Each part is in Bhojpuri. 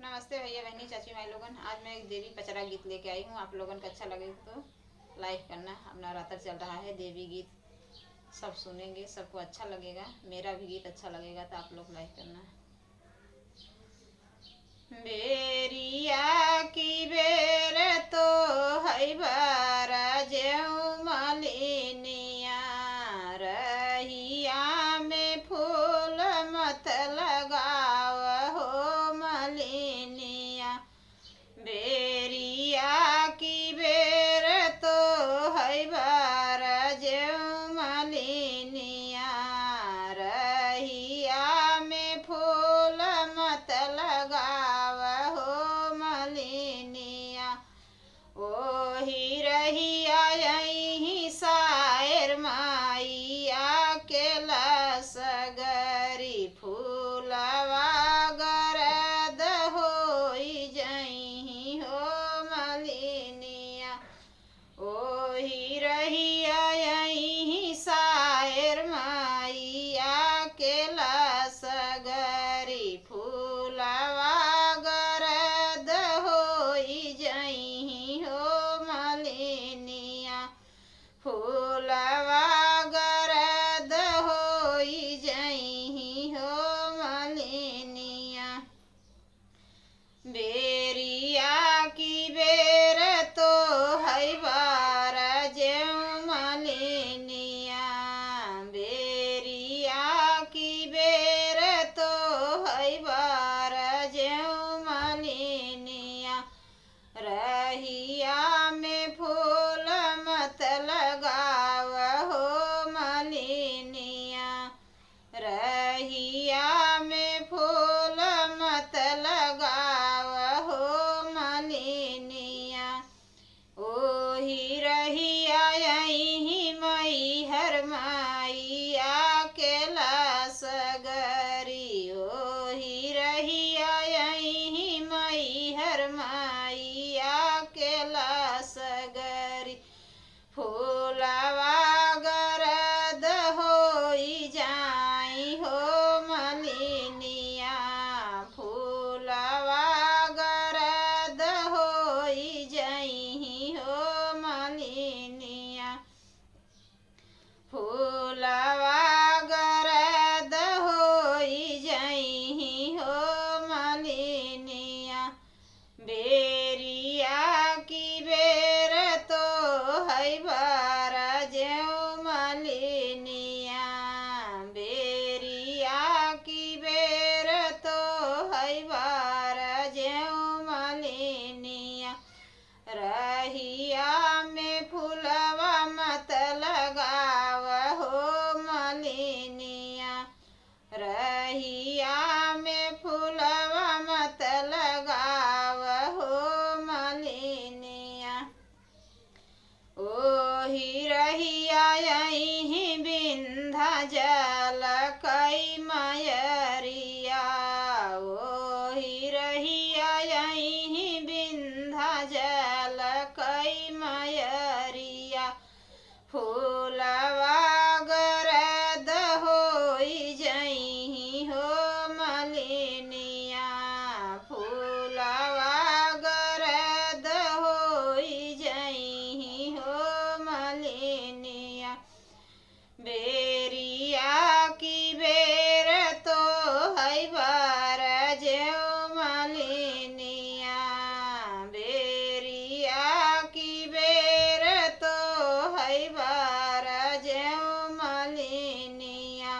नमस्ते भैया बहनी चाची भाई लोगन। आज मैं एक देवी पचरा गीत लेके आई हूँ। आप लोगन को अच्छा लगे तो लाइक करना। अब नवरात्र चल रहा है, देवी गीत सब सुनेंगे, सबको अच्छा लगेगा। मेरा भी गीत अच्छा लगेगा तो आप लोग लाइक करना। बेरिया की बेर तो है बारा जेऊ मलिनिया, रहिया में फूल मत लगाव हो मलिनिया। बेरिया की बेर तो है बारा जेऊ मलिनिया, रहिया में फूल मत लगाव हो मलिनिया। ओही रहिया यही सायर माइया के लसगरी फूलवा गरद होई जही हो मलिनिया। ओही रहिया यही सायर माइया के लसगरी फूलवा गरद होई जही हो मलिनिया। फूलवा गरद होई जही हो मलिनिया। बेरिया की बेर तो है बारा जेऊ मलिनिया, बेरिया की बेर तो है बारा जेऊ मलिनिया। रहिया में फूल मत लगाव हो मलिनिया, रहिया में फूल मत लगाव हो मलिनिया। ओही रहिया यही मैहर माइया के लसगरी, ओही रहिया यही मैहर माइया के लसगरी फूलवा गरद होई जाई हो मलिनिया। फूलवा गरद होई जही हो मलिनिया। फूलवा गरद होई जही हो मलिनिया। बेरिया की बेर तो है बारा जेऊ मलिनिया, बेरिया की बेर तो है बारा जेऊ मलिनिया। रहिया में फूलवा मत लगाव हो मलिनिया, रहिया में फूलवा मत लगाव हो मलिनिया। ओही रहिया यही विंध्याचल कई मयरिया, ओही रहिया यही विंध्याचल कई मयरिया फूलवा गरद होई जही हो मलिनिया। फूलवा गरद होई जही हो मलिनिया। बेरिया की बेर तो है बारा जेऊ मलिनिया, बेरिया की बेर तो है बारा जेऊ मलिनिया।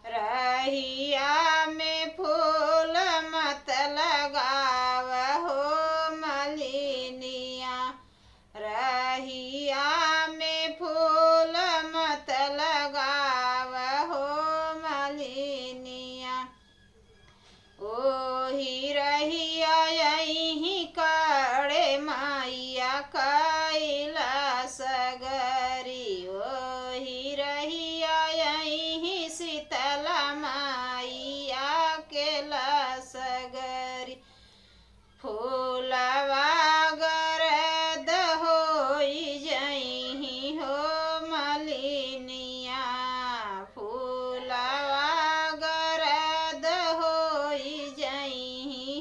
रहिया में फूल मत लगाव हो मलिनिया, रहिया में फूल मत लगाव हो मलिनिया। ओही रहिया यही काड़े माइया कैला सगरी, ओही रहिया यही शीतला माइया के लसगरी फूलवा गरद होई जही हो मलिनिया। फूलवा गरद होई जही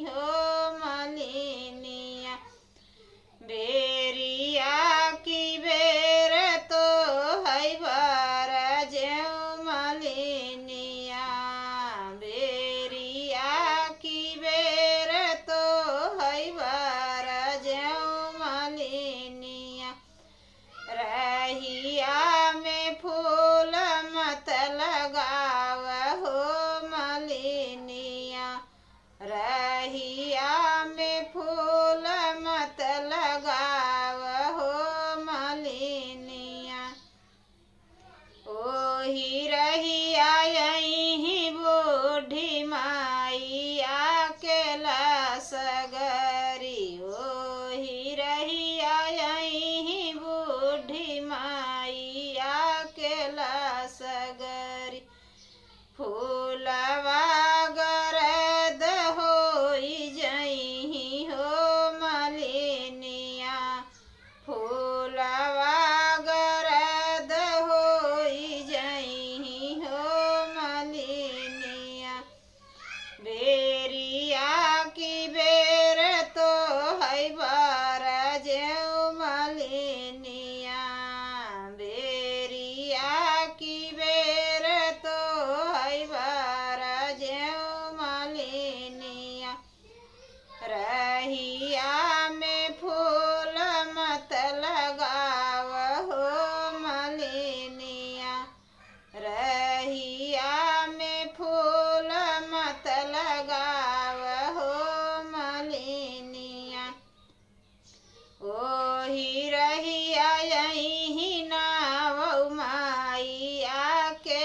रहिया में फूल मत लगाव हो मलिनिया। ओही रहिया यही बूढ़ी माइया के सगरी। ओही रहिया यही बूढ़ी माइया के सगरी। फूलवा गरद होई जइही हो मलिनिया। फूलवा गरद होई जइही हो मलिनिया। बेरिया की बेर तो है बार जेऊ मलिनिया। बेरिया की बेर तो है बार जेऊ मलिनिया। रहिया में फूल मत लगाव हो मलिनिया। रहिया में फूल मत लगाव हो मलिनिया। ओही रहिया यही नाव माइया के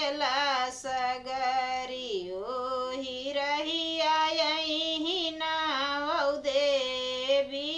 सगरी। ओही रहिया यही नाव देवी